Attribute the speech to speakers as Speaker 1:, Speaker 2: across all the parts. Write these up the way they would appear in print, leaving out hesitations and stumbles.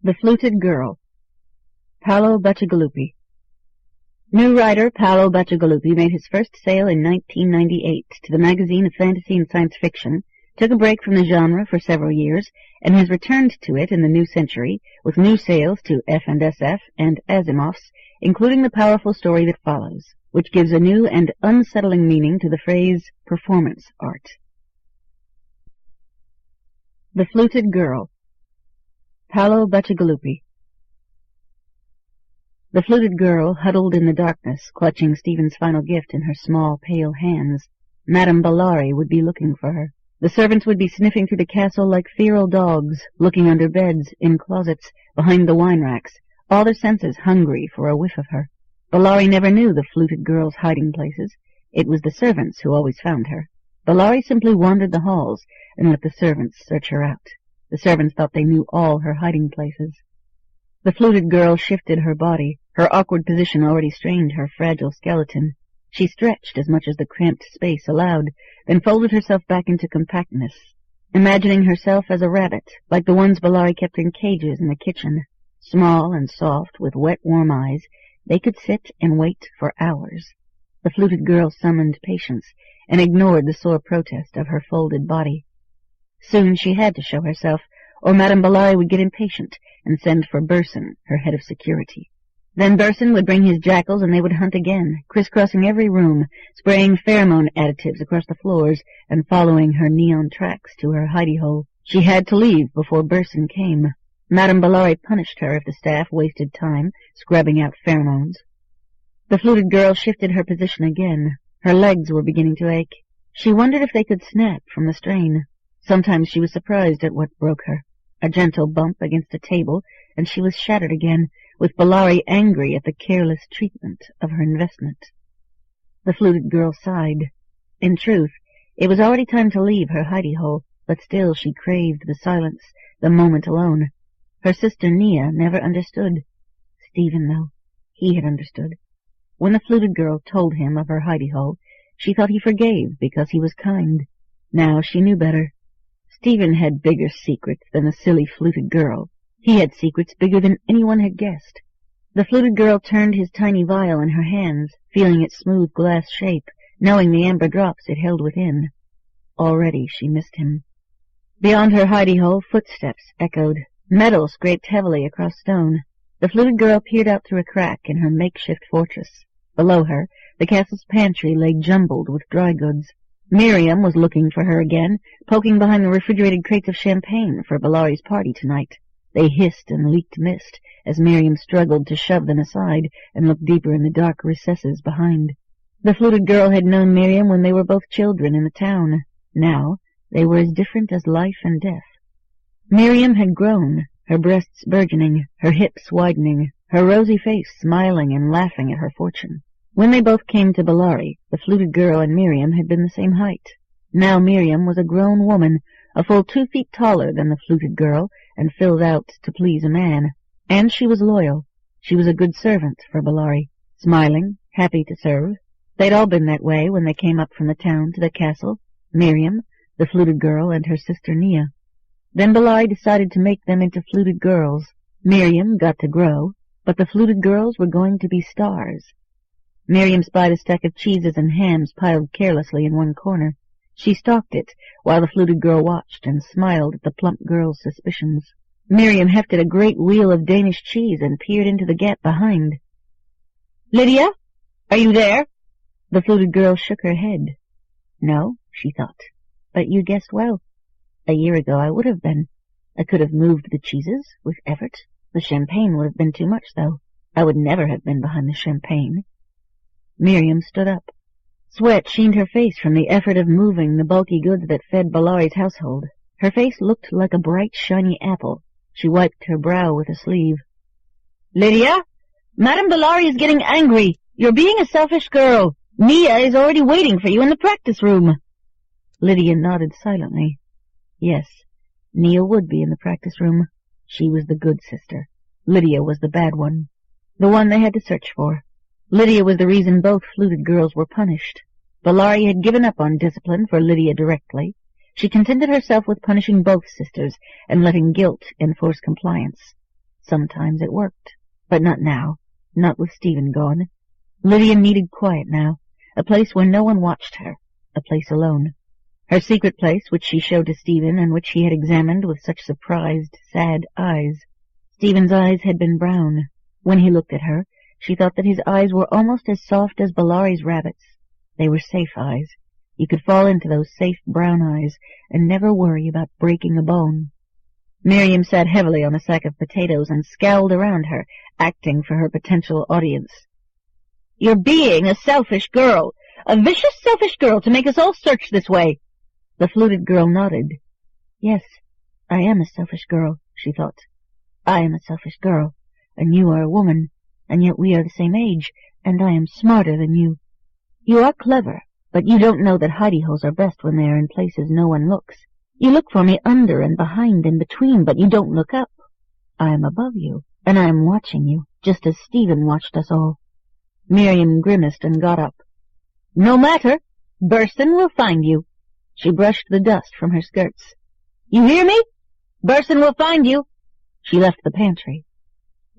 Speaker 1: The Fluted Girl, Paolo Bacigalupi. New writer Paolo Bacigalupi made his first sale in 1998 to the magazine of fantasy and science fiction, took a break from the genre for several years, and has returned to it in the new century with new sales to F&SF and Asimov's, including the powerful story that follows, which gives a new and unsettling meaning to the phrase performance art. The Fluted Girl, Paolo Bacigalupi. The fluted girl huddled in the darkness, clutching Stephen's final gift in her small, pale hands. Madame Bellari would be looking for her. The servants would be sniffing through the castle like feral dogs, looking under beds, in closets, behind the wine racks, all their senses hungry for a whiff of her. Bellari never knew the fluted girl's hiding places. It was the servants who always found her. Bellari simply wandered the halls and let the servants search her out. The servants thought they knew all her hiding places. The fluted girl shifted her body. Her awkward position already strained her fragile skeleton. She stretched as much as the cramped space allowed, then folded herself back into compactness, imagining herself as a rabbit, like the ones Bellari kept in cages in the kitchen. Small and soft, with wet, warm eyes, they could sit and wait for hours. The fluted girl summoned patience and ignored the sore protest of her folded body. Soon she had to show herself, or Madame Bellari would get impatient and send for Burson, her head of security. Then Burson would bring his jackals and they would hunt again, crisscrossing every room, spraying pheromone additives across the floors, and following her neon tracks to her hidey-hole. She had to leave before Burson came. Madame Bellari punished her if the staff wasted time scrubbing out pheromones. The fluted girl shifted her position again. Her legs were beginning to ache. She wondered if they could snap from the strain. Sometimes she was surprised at what broke her. A gentle bump against a table, and she was shattered again, with Bellari angry at the careless treatment of her investment. The fluted girl sighed. In truth, it was already time to leave her hidey-hole, but still she craved the silence, the moment alone. Her sister Nia never understood. Stephen, though, he had understood. When the fluted girl told him of her hidey-hole, she thought he forgave because he was kind. Now she knew better. Stephen had bigger secrets than the silly fluted girl. He had secrets bigger than anyone had guessed. The fluted girl turned his tiny vial in her hands, feeling its smooth glass shape, knowing the amber drops it held within. Already she missed him. Beyond her hidey-hole, footsteps echoed. Metal scraped heavily across stone. The fluted girl peered out through a crack in her makeshift fortress. Below her, the castle's pantry lay jumbled with dry goods. Miriam was looking for her again, poking behind the refrigerated crates of champagne for Bellari's party tonight. They hissed and leaked mist as Miriam struggled to shove them aside and look deeper in the dark recesses behind. The fluted girl had known Miriam when they were both children in the town. Now they were as different as life and death. Miriam had grown, her breasts burgeoning, her hips widening, her rosy face smiling and laughing at her fortune. When they both came to Bellari, the fluted girl and Miriam had been the same height. Now Miriam was a grown woman, a full 2 feet taller than the fluted girl, and filled out to please a man. And she was loyal. She was a good servant for Bellari, smiling, happy to serve. They'd all been that way when they came up from the town to the castle, Miriam, the fluted girl, and her sister Nia. Then Bellari decided to make them into fluted girls. Miriam got to grow, but the fluted girls were going to be stars. Miriam spied a stack of cheeses and hams piled carelessly in one corner. She stalked it, while the fluted girl watched and smiled at the plump girl's suspicions. Miriam hefted a great wheel of Danish cheese and peered into the gap behind. "Lydia? Are you there?" The fluted girl shook her head. "No," she thought, "but you guessed well. A year ago I would have been. I could have moved the cheeses with effort. The champagne would have been too much, though. I would never have been behind the champagne." Miriam stood up. Sweat sheened her face from the effort of moving the bulky goods that fed Bellari's household. Her face looked like a bright, shiny apple. She wiped her brow with a sleeve. "Lydia, Madame Bellari is getting angry. You're being a selfish girl. Nia is already waiting for you in the practice room." Lydia nodded silently. Yes, Nia would be in the practice room. She was the good sister. Lydia was the bad one. The one they had to search for. Lydia was the reason both fluted girls were punished. Bellari had given up on discipline for Lydia directly. She contented herself with punishing both sisters and letting guilt enforce compliance. Sometimes it worked. But not now. Not with Stephen gone. Lydia needed quiet now. A place where no one watched her. A place alone. Her secret place, which she showed to Stephen and which he had examined with such surprised, sad eyes. Stephen's eyes had been brown. When he looked at her, she thought that his eyes were almost as soft as Bellari's rabbits. They were safe eyes. You could fall into those safe brown eyes and never worry about breaking a bone. Miriam sat heavily on a sack of potatoes and scowled around her, acting for her potential audience. "You're being a selfish girl, a vicious selfish girl to make us all search this way." The fluted girl nodded. "Yes, I am a selfish girl," she thought. "I am a selfish girl, and you are a woman, and yet we are the same age, and I am smarter than you. You are clever, but you don't know that hidey-holes are best when they are in places no one looks. You look for me under and behind and between, but you don't look up. I am above you, and I am watching you, just as Stephen watched us all." Miriam grimaced and got up. "No matter. Burson will find you." She brushed the dust from her skirts. "You hear me? Burson will find you." She left the pantry.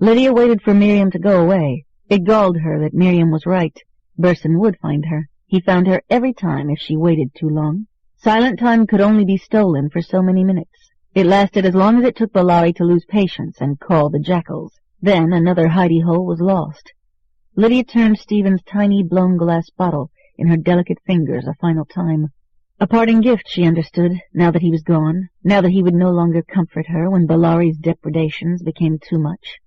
Speaker 1: Lydia waited for Miriam to go away. It galled her that Miriam was right. Burson would find her. He found her every time if she waited too long. Silent time could only be stolen for so many minutes. It lasted as long as it took Bellari to lose patience and call the jackals. Then another hidey-hole was lost. Lydia turned Stephen's tiny blown-glass bottle in her delicate fingers a final time. A parting gift, she understood, now that he was gone, now that he would no longer comfort her when Bellari's depredations became too much.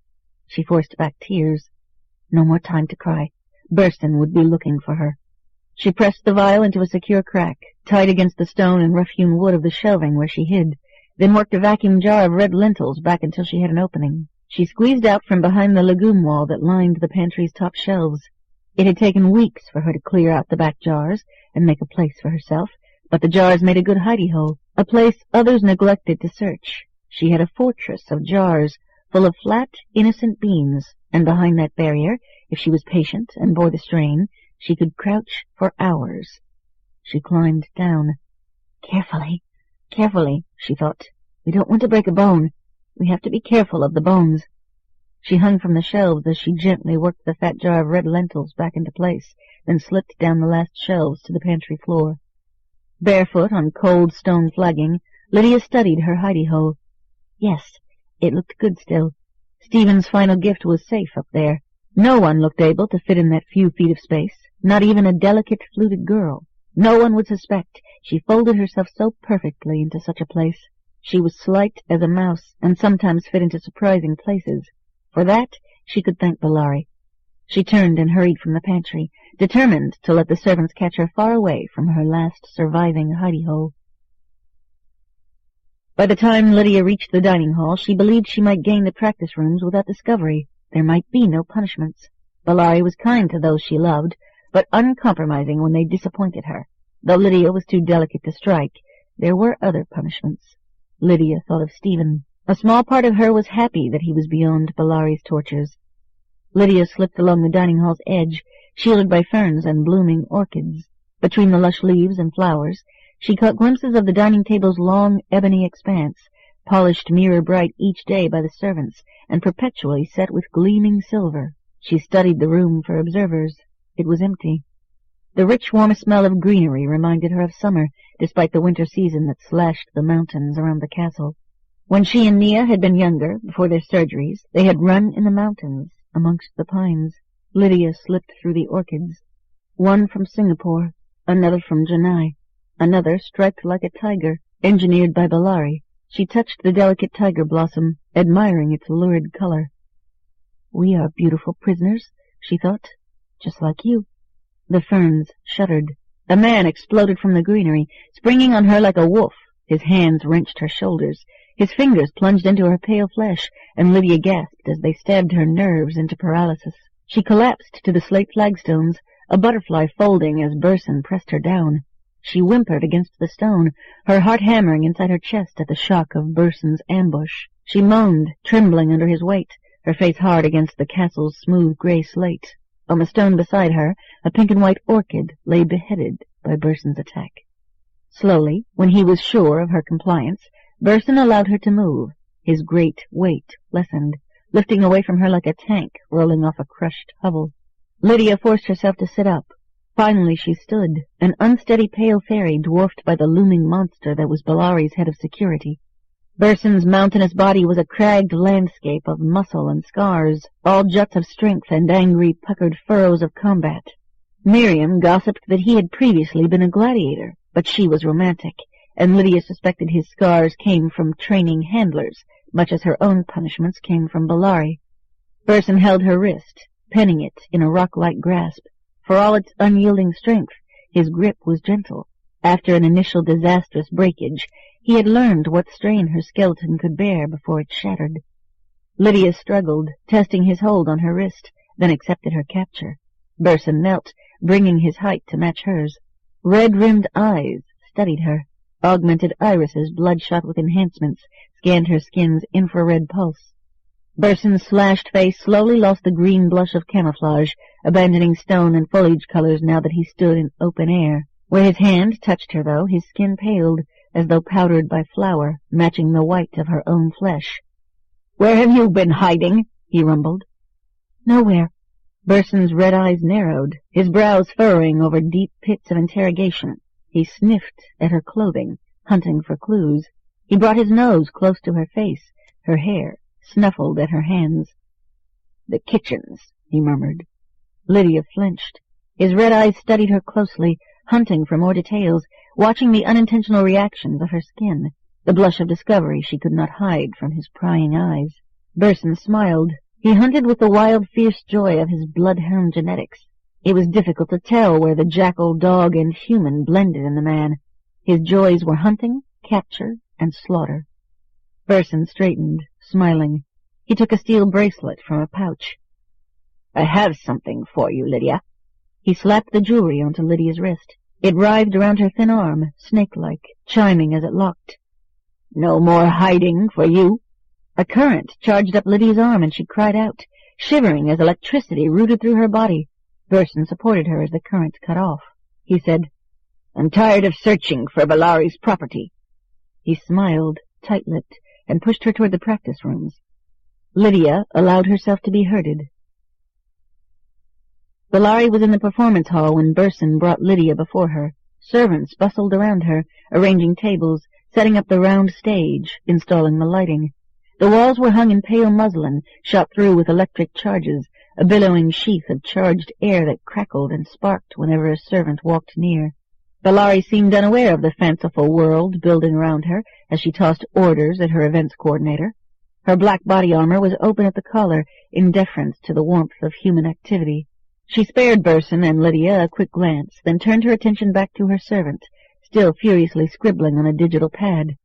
Speaker 1: She forced back tears. No more time to cry. Burson would be looking for her. She pressed the vial into a secure crack, tied against the stone and rough-hewn wood of the shelving where she hid, then worked a vacuum jar of red lentils back until she had an opening. She squeezed out from behind the legume wall that lined the pantry's top shelves. It had taken weeks for her to clear out the back jars and make a place for herself, but the jars made a good hidey-hole, a place others neglected to search. She had a fortress of jars full of flat, innocent beans, and behind that barrier, if she was patient and bore the strain, she could crouch for hours. She climbed down. Carefully, carefully, she thought. We don't want to break a bone. We have to be careful of the bones. She hung from the shelves as she gently worked the fat jar of red lentils back into place, then slipped down the last shelves to the pantry floor. Barefoot on cold stone flagging, Lydia studied her hidey-hole. Yes, it looked good still. Stephen's final gift was safe up there. No one looked able to fit in that few feet of space, not even a delicate, fluted girl. No one would suspect. She folded herself so perfectly into such a place. She was slight as a mouse, and sometimes fit into surprising places. For that, she could thank Bellari. She turned and hurried from the pantry, determined to let the servants catch her far away from her last surviving hidey-hole. By the time Lydia reached the dining hall, she believed she might gain the practice rooms without discovery. There might be no punishments. Bellari was kind to those she loved, but uncompromising when they disappointed her. Though Lydia was too delicate to strike, there were other punishments. Lydia thought of Stephen. A small part of her was happy that he was beyond Bellari's tortures. Lydia slipped along the dining hall's edge, shielded by ferns and blooming orchids. Between the lush leaves and flowers, she caught glimpses of the dining table's long ebony expanse, polished mirror-bright each day by the servants, and perpetually set with gleaming silver. She studied the room for observers. It was empty. The rich, warm smell of greenery reminded her of summer, despite the winter season that slashed the mountains around the castle. When she and Nia had been younger, before their surgeries, they had run in the mountains, amongst the pines. Lydia slipped through the orchids. One from Singapore, another from Chennai, another striped like a tiger, engineered by Bellari. She touched the delicate tiger blossom, admiring its lurid color. We are beautiful prisoners, she thought, just like you. The ferns shuddered. A man exploded from the greenery, springing on her like a wolf. His hands wrenched her shoulders. His fingers plunged into her pale flesh, and Lydia gasped as they stabbed her nerves into paralysis. She collapsed to the slate flagstones, a butterfly folding as Burson pressed her down. She whimpered against the stone, her heart hammering inside her chest at the shock of Burson's ambush. She moaned, trembling under his weight, her face hard against the castle's smooth gray slate. On the stone beside her, a pink and white orchid lay beheaded by Burson's attack. Slowly, when he was sure of her compliance, Burson allowed her to move. His great weight lessened. lifting away from her like a tank rolling off a crushed hovel. Lydia forced herself to sit up. Finally she stood, an unsteady pale fairy dwarfed by the looming monster that was Bellari's head of security. Burson's mountainous body was a cragged landscape of muscle and scars, all juts of strength and angry, puckered furrows of combat. Miriam gossiped that he had previously been a gladiator, but she was romantic, and Lydia suspected his scars came from training handlers, much as her own punishments came from Bellari. Burson held her wrist, penning it in a rock-like grasp. For all its unyielding strength, his grip was gentle. After an initial disastrous breakage, he had learned what strain her skeleton could bear before it shattered. Lydia struggled, testing his hold on her wrist, then accepted her capture. Burson knelt, bringing his height to match hers. Red-rimmed eyes studied her. Augmented irises, bloodshot with enhancements, scanned her skin's infrared pulse. Burson's slashed face slowly lost the green blush of camouflage, abandoning stone and foliage colors now that he stood in open air. Where his hand touched her, though, his skin paled, as though powdered by flour, matching the white of her own flesh. "Where have you been hiding?" he rumbled. "Nowhere." Burson's red eyes narrowed, his brows furrowing over deep pits of interrogation. He sniffed at her clothing, hunting for clues. He brought his nose close to her face, her hair, snuffled at her hands. "The kitchens," he murmured. Lydia flinched. His red eyes studied her closely, hunting for more details, watching the unintentional reactions of her skin, the blush of discovery she could not hide from his prying eyes. Burson smiled. He hunted with the wild, fierce joy of his bloodhound genetics. It was difficult to tell where the jackal, dog, and human blended in the man. His joys were hunting, capture, and slaughter. Burson straightened, smiling. He took a steel bracelet from a pouch. "I have something for you, Lydia." He slapped the jewelry onto Lydia's wrist. It writhed around her thin arm, snake-like, chiming as it locked. "No more hiding for you." A current charged up Lydia's arm, and she cried out, shivering as electricity rooted through her body. Burson supported her as the current cut off. He said, "I'm tired of searching for Bellari's property." He smiled, tight-lipped, and pushed her toward the practice rooms. Lydia allowed herself to be herded. Bellari was in the performance hall when Burson brought Lydia before her. Servants bustled around her, arranging tables, setting up the round stage, installing the lighting. The walls were hung in pale muslin, shot through with electric charges, a billowing sheath of charged air that crackled and sparked whenever a servant walked near. Bellari seemed unaware of the fanciful world building around her as she tossed orders at her events coordinator. Her black body armor was open at the collar, in deference to the warmth of human activity. She spared Burson and Lydia a quick glance, then turned her attention back to her servant, still furiously scribbling on a digital pad.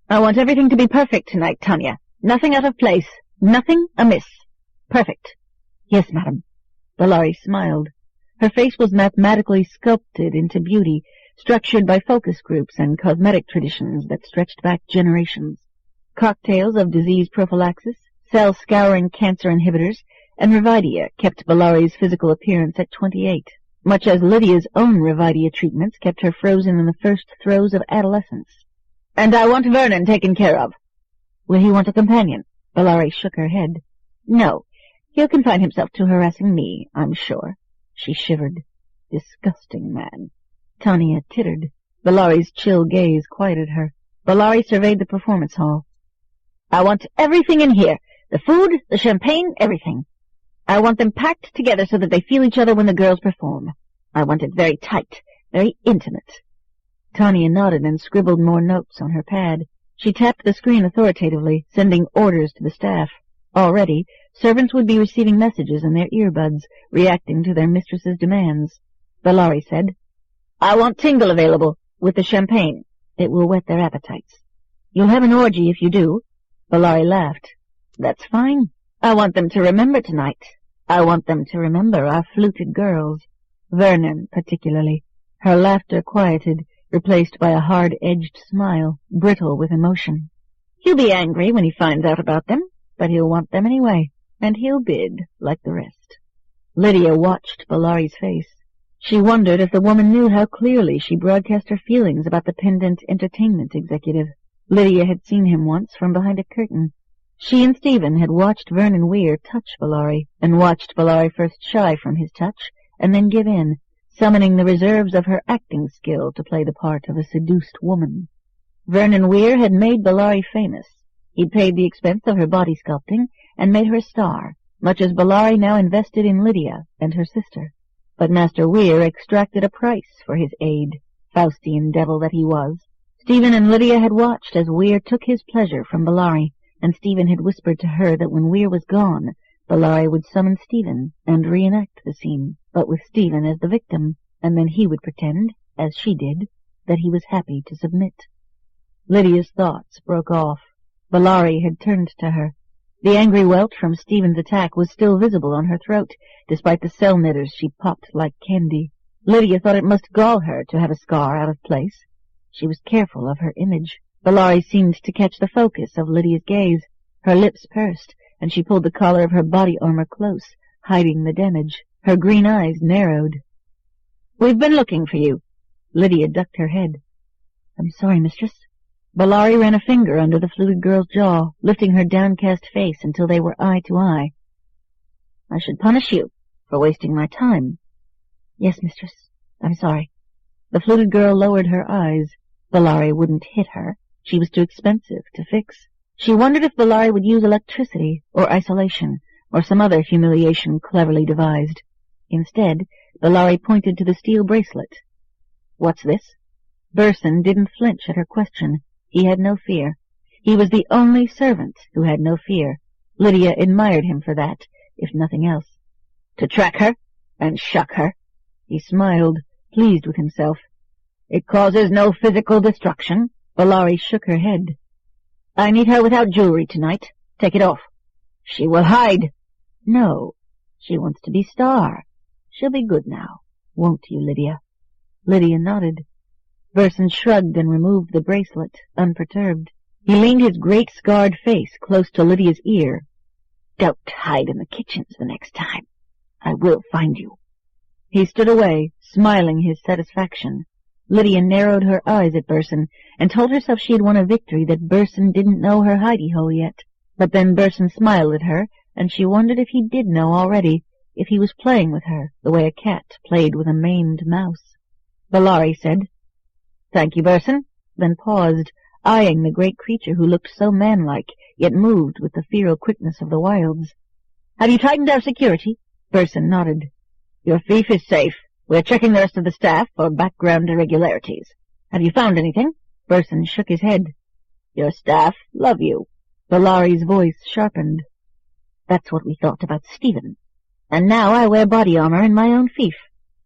Speaker 1: "I want everything to be perfect tonight, Tanya. Nothing out of place. Nothing amiss. Perfect." "Yes, madam." Bellari smiled. Her face was mathematically sculpted into beauty, structured by focus groups and cosmetic traditions that stretched back generations. Cocktails of disease prophylaxis, cell-scouring cancer inhibitors, and Revidia kept Bellari's physical appearance at 28, much as Lydia's own Revidia treatments kept her frozen in the first throes of adolescence. "And I want Vernon taken care of." "Will he want a companion?" Bellari shook her head. "No. He'll confine himself to harassing me, I'm sure." She shivered. Disgusting man. Tanya tittered. Bellari's chill gaze quieted her. Bellari surveyed the performance hall. "I want everything in here. The food, the champagne, everything. I want them packed together so that they feel each other when the girls perform. I want it very tight, very intimate." Tanya nodded and scribbled more notes on her pad. She tapped the screen authoritatively, sending orders to the staff. Already, servants would be receiving messages in their earbuds, reacting to their mistress's demands. Bellari said, "I want Tingle available, with the champagne. It will whet their appetites." "You'll have an orgy if you do." Bellari laughed. "That's fine. I want them to remember tonight. I want them to remember our fluted girls. Vernon, particularly." Her laughter quieted, replaced by a hard-edged smile, brittle with emotion. "He'll be angry when he finds out about them, but he'll want them anyway, and he'll bid like the rest." Lydia watched Bellari's face. She wondered if the woman knew how clearly she broadcast her feelings about the pendant entertainment executive. Lydia had seen him once from behind a curtain. She and Stephen had watched Vernon Weir touch Bellari, and watched Bellari first shy from his touch, and then give in, summoning the reserves of her acting skill to play the part of a seduced woman. Vernon Weir had made Bellari famous. He'd paid the expense of her body sculpting and made her a star, much as Bellari now invested in Lydia and her sister. But Master Weir extracted a price for his aid, Faustian devil that he was. Stephen and Lydia had watched as Weir took his pleasure from Bellari, and Stephen had whispered to her that when Weir was gone, Bellari would summon Stephen and reenact the scene, but with Stephen as the victim, and then he would pretend, as she did, that he was happy to submit. Lydia's thoughts broke off. Bellari had turned to her. The angry welt from Stephen's attack was still visible on her throat, despite the cell knitters she popped like candy. Lydia thought it must gall her to have a scar out of place. She was careful of her image. Bellari seemed to catch the focus of Lydia's gaze. Her lips pursed, and she pulled the collar of her body armor close, hiding the damage. Her green eyes narrowed. "We've been looking for you." Lydia ducked her head. "I'm sorry, mistress." Bellari ran a finger under the Fluted girl's jaw, lifting her downcast face until they were eye to eye. "I should punish you for wasting my time." "Yes, mistress. I'm sorry." The Fluted girl lowered her eyes. Bellari wouldn't hit her. She was too expensive to fix. She wondered if Bellari would use electricity or isolation or some other humiliation cleverly devised. Instead, Bellari pointed to the steel bracelet. "What's this?" Burson didn't flinch at her question. He had no fear. He was the only servant who had no fear. Lydia admired him for that, if nothing else. "To track her and shock her." He smiled, pleased with himself. "It causes no physical destruction." Bellari shook her head. "I need her without jewelry tonight. Take it off." "She will hide." "No, she wants to be star. She'll be good now, won't you, Lydia?" Lydia nodded. Burson shrugged and removed the bracelet, unperturbed. He leaned his great scarred face close to Lydia's ear. "Don't hide in the kitchens the next time. I will find you." He stood away, smiling his satisfaction. Lydia narrowed her eyes at Burson and told herself she had won a victory that Burson didn't know her hidey-hole yet. But then Burson smiled at her, and she wondered if he did know already, if he was playing with her the way a cat played with a maimed mouse. Bellari said, "Thank you, Burson," then paused, eyeing the great creature who looked so manlike, yet moved with the feral quickness of the wilds. "Have you tightened our security?" Burson nodded. "Your thief is safe. We're checking the rest of the staff for background irregularities. Have you found anything?" Burson shook his head. "Your staff love you." Bellari's voice sharpened. "That's what we thought about Stephen. And now I wear body armor in my own fief.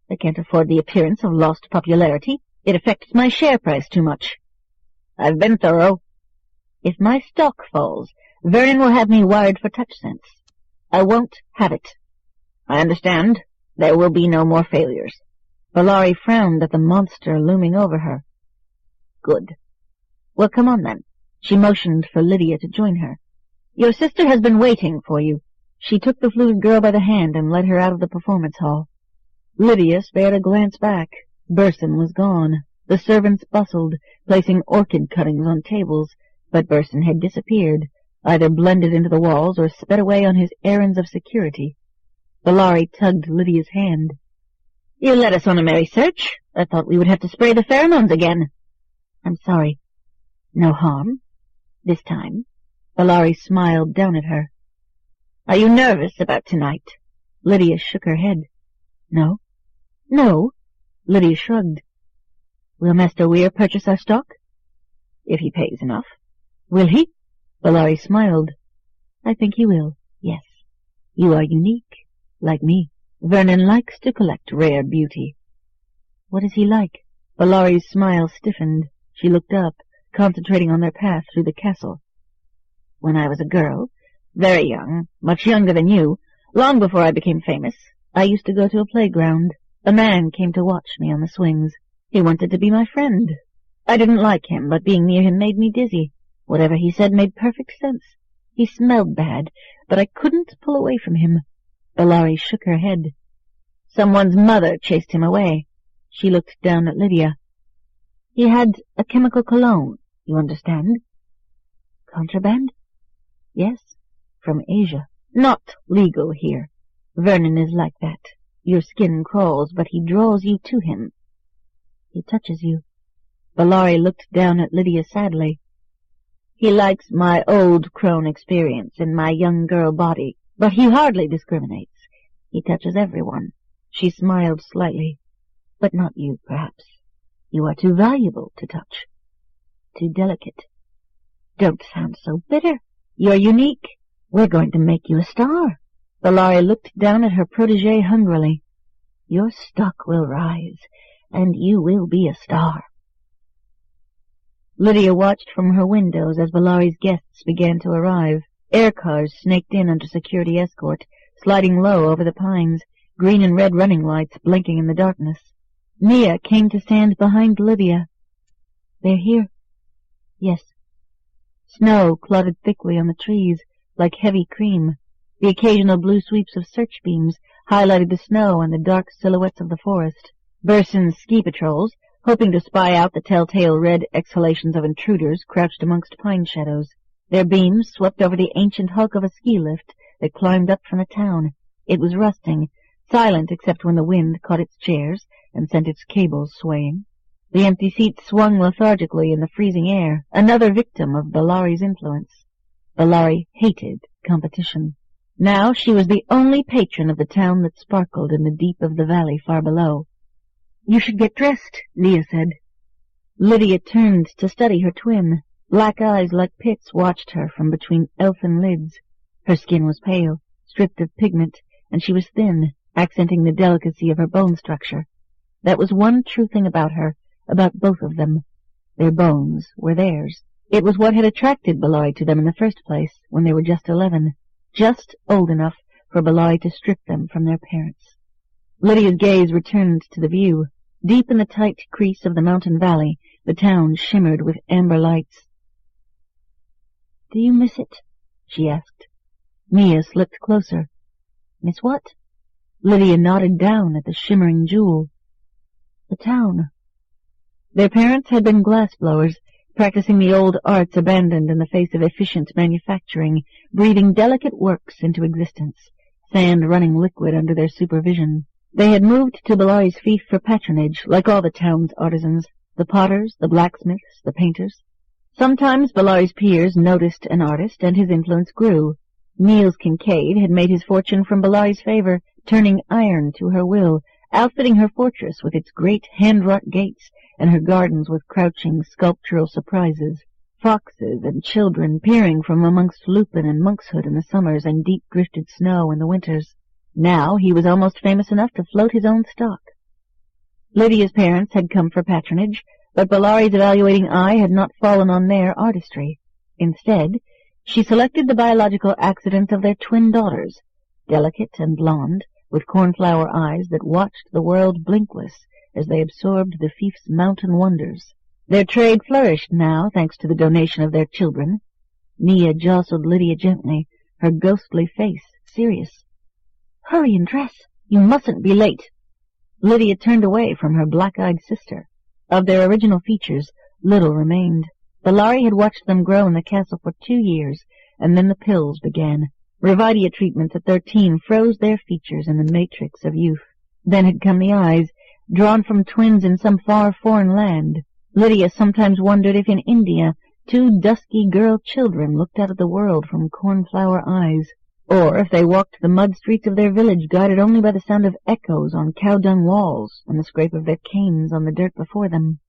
Speaker 1: I can't afford the appearance of lost popularity. It affects my share price too much." "I've been thorough." "If my stock falls, Vernon will have me wired for touch sense. I won't have it." "I understand. There will be no more failures." Bellari frowned at the monster looming over her. "Good. Well, come on then." She motioned for Lydia to join her. "Your sister has been waiting for you." She took the Fluted girl by the hand and led her out of the performance hall. Lydia spared a glance back. Burson was gone. The servants bustled, placing orchid cuttings on tables, but Burson had disappeared, either blended into the walls or sped away on his errands of security. Bellari tugged Lydia's hand. "You led us on a merry search. I thought we would have to spray the pheromones again." "I'm sorry. No harm? This time?" Bellari smiled down at her. "Are you nervous about tonight?" Lydia shook her head. "No." "No?" Lydia shrugged. "Will Master Weir purchase our stock?" "If he pays enough." "Will he?" Bellari smiled. "I think he will, yes. You are unique, like me. Vernon likes to collect rare beauty." "What is he like?" Bellari's smile stiffened. She looked up, concentrating on their path through the castle. "When I was a girl, very young, much younger than you, long before I became famous, I used to go to a playground. A man came to watch me on the swings. He wanted to be my friend. I didn't like him, but being near him made me dizzy. Whatever he said made perfect sense. He smelled bad, but I couldn't pull away from him." Bellari shook her head. "Someone's mother chased him away." She looked down at Lydia. "He had a chemical cologne, you understand?" "Contraband?" Yes, from Asia. Not legal here. Vernon is like that. Your skin crawls, but he draws you to him. He touches you. Bellari looked down at Lydia sadly. He likes my old crone experience in my young girl body, but he hardly discriminates. He touches everyone. She smiled slightly. But not you, perhaps. You are too valuable to touch. Too delicate. Don't sound so bitter. You're unique. We're going to make you a star. Bellari looked down at her protégée hungrily. Your stock will rise, and you will be a star. Lydia watched from her windows as Bellari's guests began to arrive. Air cars snaked in under security escort, sliding low over the pines, green and red running lights blinking in the darkness. Mia came to stand behind Lydia. They're here. Yes. Snow clotted thickly on the trees, like heavy cream. The occasional blue sweeps of search beams highlighted the snow and the dark silhouettes of the forest. Burson's ski patrols, hoping to spy out the telltale red exhalations of intruders, crouched amongst pine shadows. Their beams swept over the ancient hulk of a ski lift that climbed up from the town. It was rusting, silent except when the wind caught its chairs and sent its cables swaying. The empty seats swung lethargically in the freezing air, another victim of Bellari's influence. Bellari hated competition. Now she was the only patron of the town that sparkled in the deep of the valley far below. You should get dressed, Leah said. Lydia turned to study her twin. Black eyes like pits watched her from between elfin lids. Her skin was pale, stripped of pigment, and she was thin, accenting the delicacy of her bone structure. That was one true thing about her, about both of them. Their bones were theirs. It was what had attracted Bellari to them in the first place, when they were just 11. Just old enough for Bellari to strip them from their parents. Lydia's gaze returned to the view. Deep in the tight crease of the mountain valley, the town shimmered with amber lights. Do you miss it? She asked. Mia slipped closer. Miss what? Lydia nodded down at the shimmering jewel. The town. Their parents had been glassblowers, practicing the old arts abandoned in the face of efficient manufacturing, breathing delicate works into existence, sand running liquid under their supervision. They had moved to Bellari's fief for patronage, like all the town's artisans, the potters, the blacksmiths, the painters. Sometimes Bellari's peers noticed an artist, and his influence grew. Niels Kincaid had made his fortune from Bellari's favor, turning iron to her will, outfitting her fortress with its great hand-wrought gates, and her gardens with crouching sculptural surprises, foxes and children peering from amongst lupin and monkshood in the summers and deep drifted snow in the winters. Now he was almost famous enough to float his own stock. Lydia's parents had come for patronage, but Bellari's evaluating eye had not fallen on their artistry. Instead, she selected the biological accident of their twin daughters, delicate and blonde, with cornflower eyes that watched the world blinkless as they absorbed the fief's mountain wonders. Their trade flourished now, thanks to the donation of their children. Mia jostled Lydia gently, her ghostly face serious. Hurry and dress. You mustn't be late. Lydia turned away from her black-eyed sister. Of their original features, little remained. Bellari had watched them grow in the castle for 2 years, and then the pills began. Revidia treatments at 13 froze their features in the matrix of youth. Then had come the eyes, drawn from twins in some far foreign land. Lydia sometimes wondered if in India 2 dusky girl children looked out at the world from cornflower eyes, or if they walked the mud streets of their village guided only by the sound of echoes on cow-dung walls and the scrape of their canes on the dirt before them.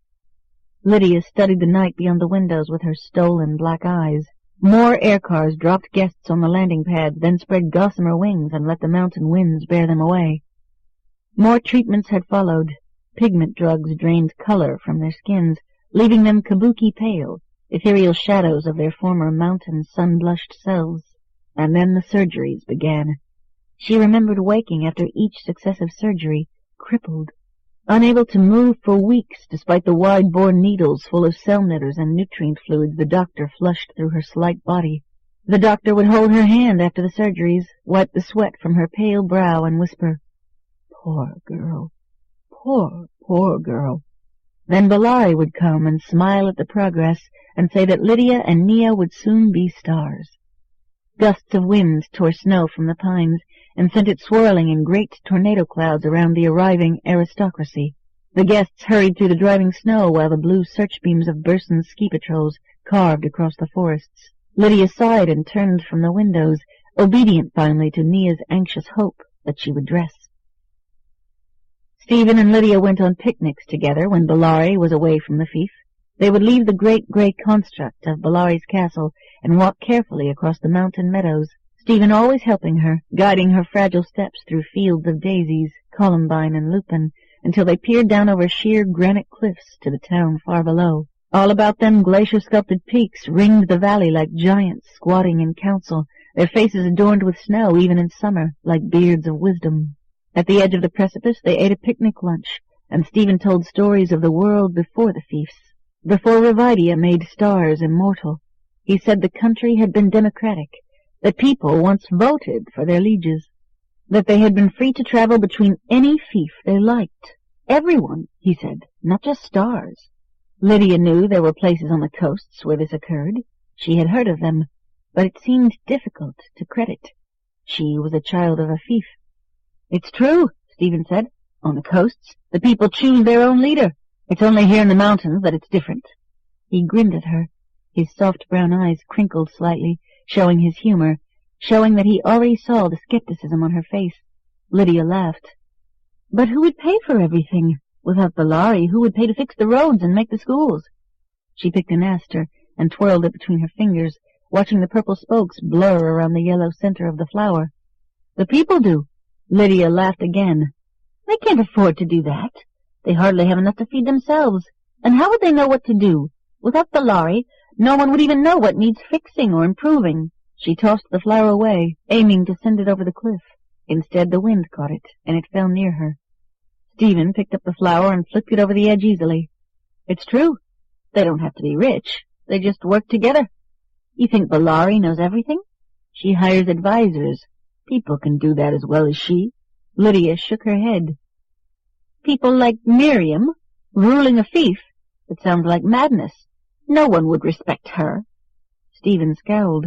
Speaker 1: Lydia studied the night beyond the windows with her stolen black eyes. More air cars dropped guests on the landing pads, then spread gossamer wings and let the mountain winds bear them away. More treatments had followed. Pigment drugs drained color from their skins, leaving them kabuki pale, ethereal shadows of their former mountain sun-blushed selves. And then the surgeries began. She remembered waking after each successive surgery, crippled, unable to move for weeks despite the wide-bore needles full of cell knitters and nutrient fluids the doctor flushed through her slight body. The doctor would hold her hand after the surgeries, wipe the sweat from her pale brow, and whisper, "Poor girl, poor girl." Then Bellari would come and smile at the progress and say that Lydia and Mia would soon be stars. Gusts of wind tore snow from the pines and sent it swirling in great tornado clouds around the arriving aristocracy. The guests hurried through the driving snow while the blue searchbeams of Burson's ski patrols carved across the forests. Lydia sighed and turned from the windows, obedient finally to Nia's anxious hope that she would dress. Stephen and Lydia went on picnics together when Bellari was away from the fief. They would leave the great grey construct of Bellari's castle and walk carefully across the mountain meadows, Stephen always helping her, guiding her fragile steps through fields of daisies, columbine, and lupin, until they peered down over sheer granite cliffs to the town far below. All about them glacier-sculpted peaks ringed the valley like giants squatting in council, their faces adorned with snow even in summer, like beards of wisdom. At the edge of the precipice they ate a picnic lunch, and Stephen told stories of the world before the fiefs, before Revidia made stars immortal. He said the country had been democratic, that people once voted for their lieges, that they had been free to travel between any fief they liked. Everyone, he said, not just stars. Lydia knew there were places on the coasts where this occurred. She had heard of them, but it seemed difficult to credit. She was a child of a fief. "It's true," Stephen said. "On the coasts, the people choose their own leader. It's only here in the mountains that it's different." He grinned at her. His soft brown eyes crinkled slightly, showing his humor, showing that he already saw the skepticism on her face. Lydia laughed. "But who would pay for everything? Without Bellari, who would pay to fix the roads and make the schools?" She picked an aster and twirled it between her fingers, watching the purple spokes blur around the yellow center of the flower. "The people do." Lydia laughed again. "They can't afford to do that. They hardly have enough to feed themselves. And how would they know what to do? Without Bellari, no one would even know what needs fixing or improving." She tossed the flower away, aiming to send it over the cliff. Instead, the wind caught it, and it fell near her. Stephen picked up the flower and flicked it over the edge easily. "It's true. They don't have to be rich. They just work together. You think Bellari knows everything? She hires advisors. People can do that as well as she." Lydia shook her head. "People like Miriam, ruling a fief? It sounds like madness. No one would respect her." Stephen scowled.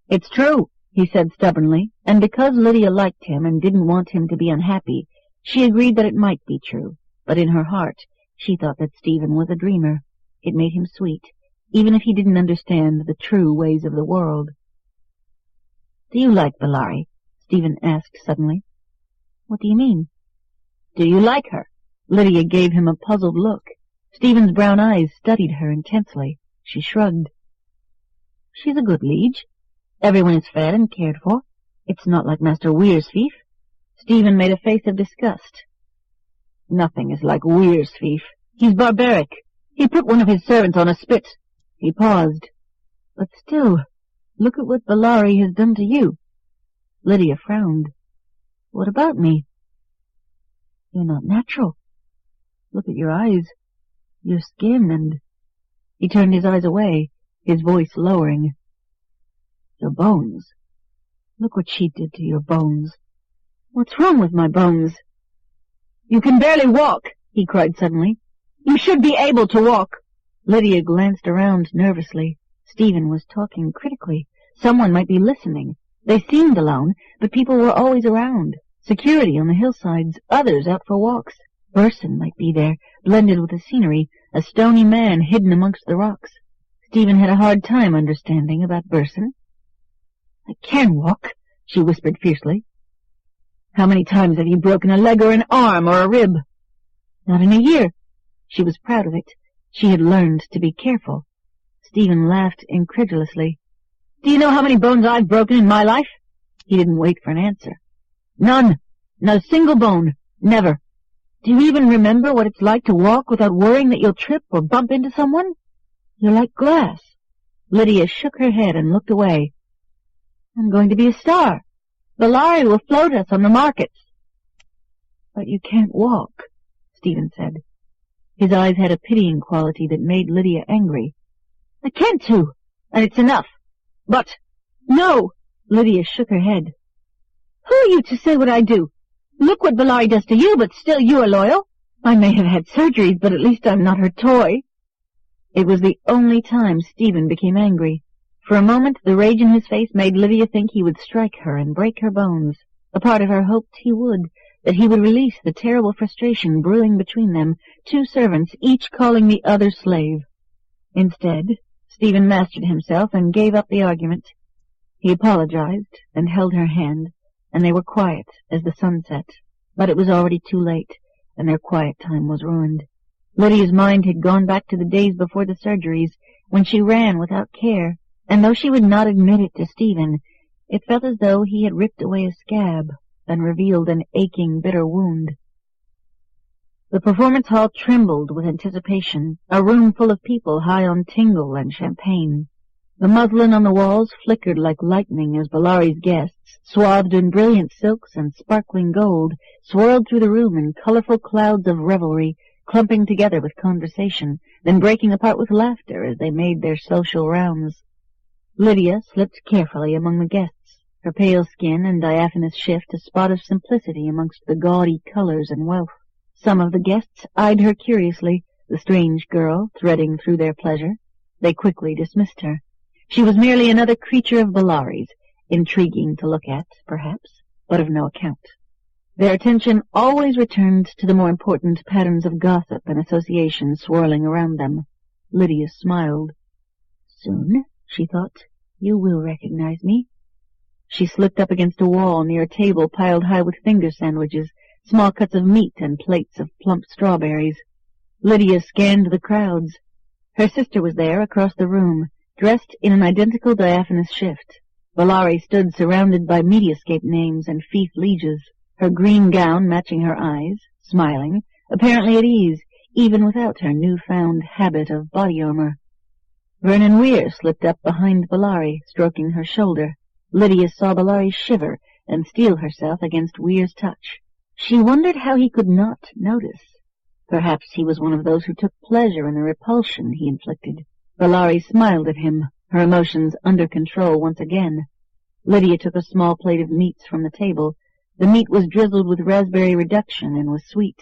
Speaker 1: "It's true," he said stubbornly, and because Lydia liked him and didn't want him to be unhappy, she agreed that it might be true, but in her heart she thought that Stephen was a dreamer. It made him sweet, even if he didn't understand the true ways of the world. "Do you like Bellari?" Stephen asked suddenly. "What do you mean?" "Do you like her?" Lydia gave him a puzzled look. Stephen's brown eyes studied her intensely. She shrugged. "She's a good liege. Everyone is fed and cared for. It's not like Master Weir's fief." Stephen made a face of disgust. "Nothing is like Weir's fief. He's barbaric. He put one of his servants on a spit." He paused. "But still, look at what Bellari has done to you." Lydia frowned. "What about me?" "You're not natural. Look at your eyes, your skin, and—" He turned his eyes away, his voice lowering. "Your bones. Look what she did to your bones." "What's wrong with my bones?" "You can barely walk," he cried suddenly. "You should be able to walk." Lydia glanced around nervously. Stephen was talking critically. Someone might be listening. They seemed alone, but people were always around. Security on the hillsides, others out for walks. Burson might be there, blended with the scenery, a stony man hidden amongst the rocks. Stephen had a hard time understanding about Burson. "I can walk," she whispered fiercely. "How many times have you broken a leg or an arm or a rib?" "Not in a year." She was proud of it. She had learned to be careful. Stephen laughed incredulously. "Do you know how many bones I've broken in my life?" He didn't wait for an answer. "None. Not a single bone. Never. Do you even remember what it's like to walk without worrying that you'll trip or bump into someone? You're like glass." Lydia shook her head and looked away. "I'm going to be a star. Bellari will float us on the markets." "But you can't walk," Stephen said. His eyes had a pitying quality that made Lydia angry. "I can't too, and it's enough. But, no!" Lydia shook her head. "Who are you to say what I do? Look what Bellari does to you, but still you are loyal. I may have had surgeries, but at least I'm not her toy." It was the only time Stephen became angry. For a moment, the rage in his face made Lydia think he would strike her and break her bones. A part of her hoped he would, that he would release the terrible frustration brewing between them, two servants, each calling the other slave. Instead, Stephen mastered himself and gave up the argument. He apologized and held her hand, and they were quiet as the sun set. But it was already too late, and their quiet time was ruined. Lydia's mind had gone back to the days before the surgeries, when she ran without care, and though she would not admit it to Stephen, it felt as though he had ripped away a scab and revealed an aching, bitter wound. The performance hall trembled with anticipation, a room full of people high on tingle and champagne. The muslin on the walls flickered like lightning as Bellari's guests, swathed in brilliant silks and sparkling gold, swirled through the room in colorful clouds of revelry, clumping together with conversation, then breaking apart with laughter as they made their social rounds. Lydia slipped carefully among the guests, her pale skin and diaphanous shift a spot of simplicity amongst the gaudy colors and wealth. Some of the guests eyed her curiously, the strange girl threading through their pleasure. They quickly dismissed her. She was merely another creature of Bellari's, intriguing to look at, perhaps, but of no account. Their attention always returned to the more important patterns of gossip and association swirling around them. Lydia smiled. Soon, she thought, you will recognize me. She slipped up against a wall near a table piled high with finger sandwiches, small cuts of meat and plates of plump strawberries. Lydia scanned the crowds. Her sister was there across the room, dressed in an identical diaphanous shift. Bellari stood surrounded by Mediascape names and fief lieges, her green gown matching her eyes, smiling, apparently at ease, even without her new-found habit of body armor. Vernon Weir slipped up behind Bellari, stroking her shoulder. Lydia saw Bellari shiver and steel herself against Weir's touch. She wondered how he could not notice. Perhaps he was one of those who took pleasure in the repulsion he inflicted. Bellari smiled at him, her emotions under control once again. Lydia took a small plate of meats from the table. The meat was drizzled with raspberry reduction and was sweet.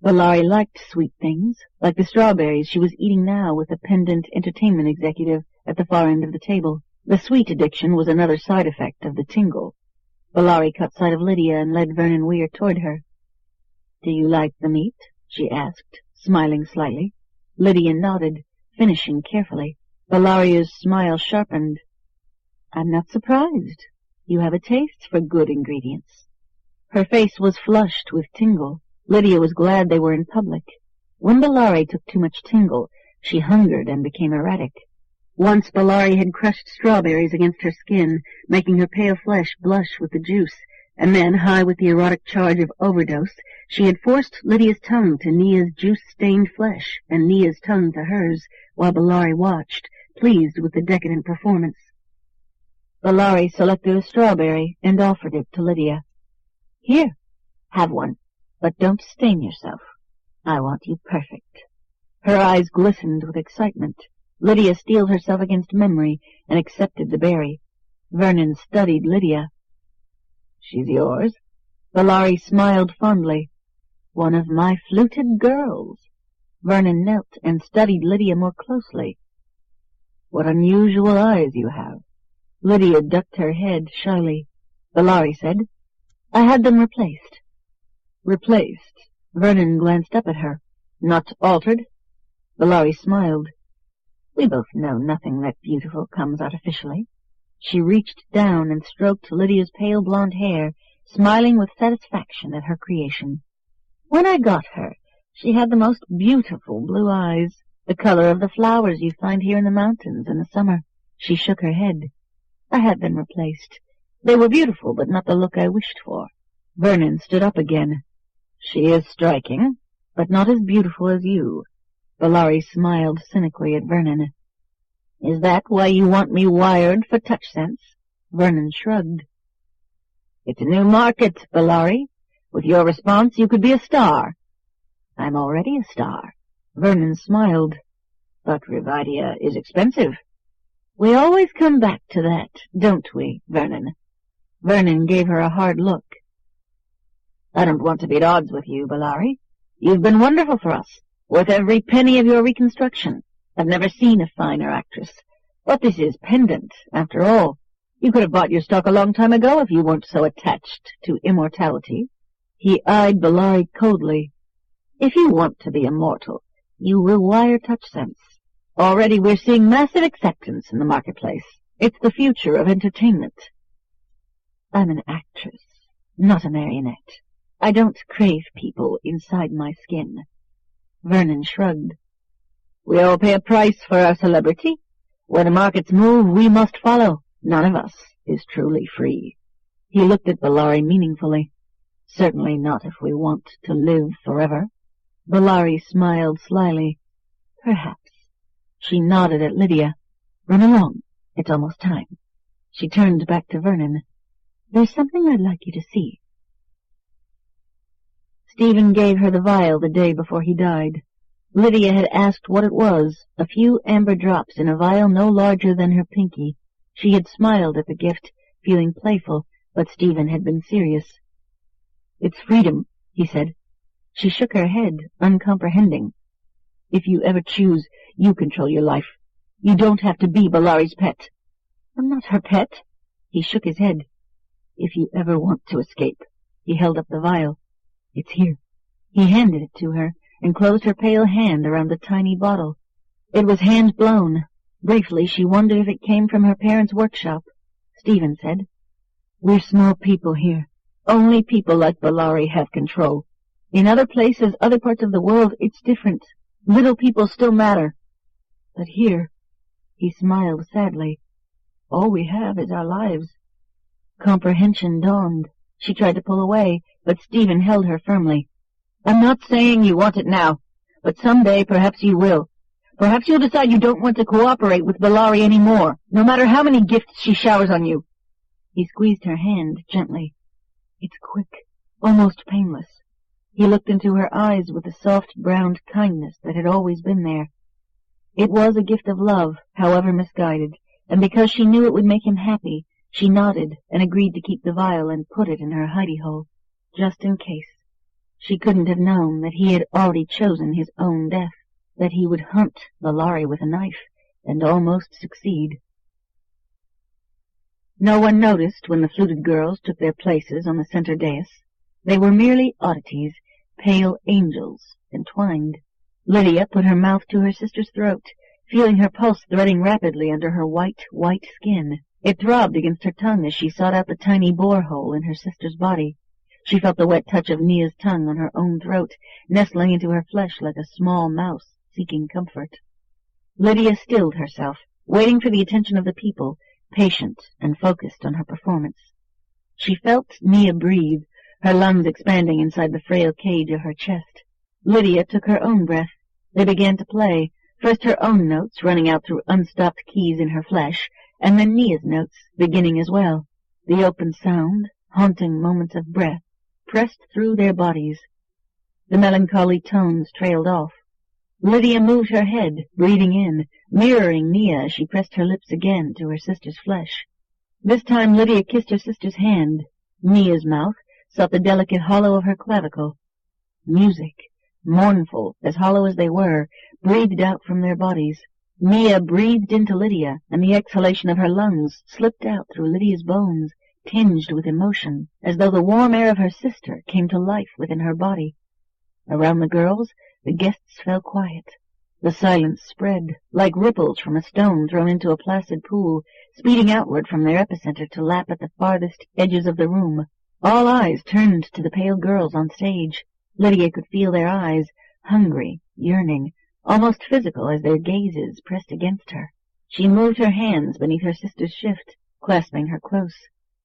Speaker 1: Bellari liked sweet things, like the strawberries she was eating now with the pendant entertainment executive at the far end of the table. The sweet addiction was another side effect of the tingle. Bellari caught sight of Lydia and led Vernon Weir toward her. "Do you like the meat?" she asked, smiling slightly. Lydia nodded, finishing carefully. Bellari's smile sharpened. "I'm not surprised. You have a taste for good ingredients." Her face was flushed with tingle. Lydia was glad they were in public. When Bellari took too much tingle, she hungered and became erratic. Once Bellari had crushed strawberries against her skin, making her pale flesh blush with the juice, and then, high with the erotic charge of overdose, she had forced Lydia's tongue to Nia's juice-stained flesh, and Nia's tongue to hers, while Bellari watched, pleased with the decadent performance. Bellari selected a strawberry and offered it to Lydia. "Here, have one, but don't stain yourself. I want you perfect." Her eyes glistened with excitement. Lydia steeled herself against memory and accepted the berry. Vernon studied Lydia. "She's yours?" Bellari smiled fondly. "One of my fluted girls." Vernon knelt and studied Lydia more closely. "What unusual eyes you have." Lydia ducked her head shyly. Bellari said, "I had them replaced." "Replaced?" Vernon glanced up at her. "Not altered?" Bellari smiled. "We both know nothing that beautiful comes artificially." She reached down and stroked Lydia's pale blonde hair, smiling with satisfaction at her creation. "When I got her, she had the most beautiful blue eyes, the color of the flowers you find here in the mountains in the summer." She shook her head. "I had them replaced. They were beautiful, but not the look I wished for." Vernon stood up again. "She is striking, but not as beautiful as you." Bellari smiled cynically at Vernon. "Is that why you want me wired for touch sense?" Vernon shrugged. "It's a new market, Bellari. With your response, you could be a star." "I'm already a star." Vernon smiled. "But Rivadia is expensive." "We always come back to that, don't we, Vernon?" Vernon gave her a hard look. "I don't want to be at odds with you, Bellari. You've been wonderful for us, worth every penny of your reconstruction. I've never seen a finer actress. But this is pendant, after all. You could have bought your stock a long time ago if you weren't so attached to immortality. He eyed Bellari coldly. If you want to be immortal, you will wire touch sense. Already we're seeing massive acceptance in the marketplace. It's the future of entertainment. I'm an actress, not a marionette. I don't crave people inside my skin. Vernon shrugged. We all pay a price for our celebrity. When the markets move, we must follow. None of us is truly free. He looked at Bellari meaningfully. Certainly not if we want to live forever. Bellari smiled slyly. Perhaps. She nodded at Lydia. Run along. It's almost time. She turned back to Vernon. There's something I'd like you to see. Stephen gave her the vial the day before he died. Lydia had asked what it was, a few amber drops in a vial no larger than her pinky. She had smiled at the gift, feeling playful, but Stephen had been serious. It's freedom, he said. She shook her head, uncomprehending. If you ever choose, you control your life. You don't have to be Bellari's pet. I'm not her pet. He shook his head. If you ever want to escape. He held up the vial. It's here. He handed it to her and closed her pale hand around the tiny bottle. It was hand-blown. Briefly, she wondered if it came from her parents' workshop. Stephen said, We're small people here. Only people like Bellari have control. In other places, other parts of the world, it's different. Little people still matter. But here, he smiled sadly, all we have is our lives. Comprehension dawned. She tried to pull away, but Stephen held her firmly. I'm not saying you want it now, but someday perhaps you will. Perhaps you'll decide you don't want to cooperate with Bellari anymore, no matter how many gifts she showers on you. He squeezed her hand gently. It's quick, almost painless. He looked into her eyes with the soft, browned kindness that had always been there. It was a gift of love, however misguided, and because she knew it would make him happy, she nodded and agreed to keep the vial and put it in her hidey-hole, just in case. She couldn't have known that he had already chosen his own death, that he would hunt Bellari with a knife and almost succeed. No one noticed when the Fluted girls took their places on the center dais. They were merely oddities, pale angels, entwined. Lydia put her mouth to her sister's throat, feeling her pulse threading rapidly under her white skin. It throbbed against her tongue as she sought out the tiny borehole in her sister's body. She felt the wet touch of Nia's tongue on her own throat, nestling into her flesh like a small mouse seeking comfort. Lydia stilled herself, waiting for the attention of the people, patient and focused on her performance. She felt Nia breathe, her lungs expanding inside the frail cage of her chest. Lydia took her own breath. They began to play, first her own notes running out through unstopped keys in her flesh, and then Nia's notes beginning as well. The open sound, haunting moments of breath, pressed through their bodies. The melancholy tones trailed off. Lydia moved her head, breathing in, mirroring Nia as she pressed her lips again to her sister's flesh. This time Lydia kissed her sister's hand. Nia's mouth sought the delicate hollow of her clavicle. Music, mournful, as hollow as they were, breathed out from their bodies. Nia breathed into Lydia, and the exhalation of her lungs slipped out through Lydia's bones, tinged with emotion, as though the warm air of her sister came to life within her body. Around the girls, the guests fell quiet. The silence spread, like ripples from a stone thrown into a placid pool, speeding outward from their epicenter to lap at the farthest edges of the room. All eyes turned to the pale girls on stage. Lydia could feel their eyes, hungry, yearning, almost physical as their gazes pressed against her. She moved her hands beneath her sister's shift, clasping her close.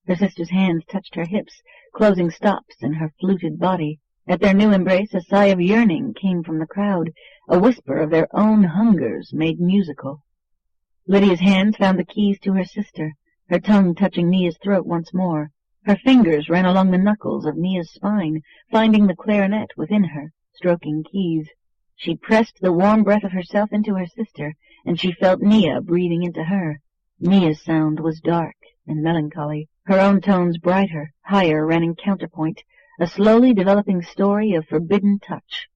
Speaker 1: Her sister's hands touched her hips, closing stops in her fluted body. At their new embrace, a sigh of yearning came from the crowd, a whisper of their own hungers made musical. Lydia's hands found the keys to her sister, her tongue touching Nia's throat once more. Her fingers ran along the knuckles of Nia's spine, finding the clarinet within her, stroking keys. She pressed the warm breath of herself into her sister, and she felt Nia breathing into her. Nia's sound was dark and melancholy, her own tones brighter, higher, ran in counterpoint, a slowly developing story of forbidden touch.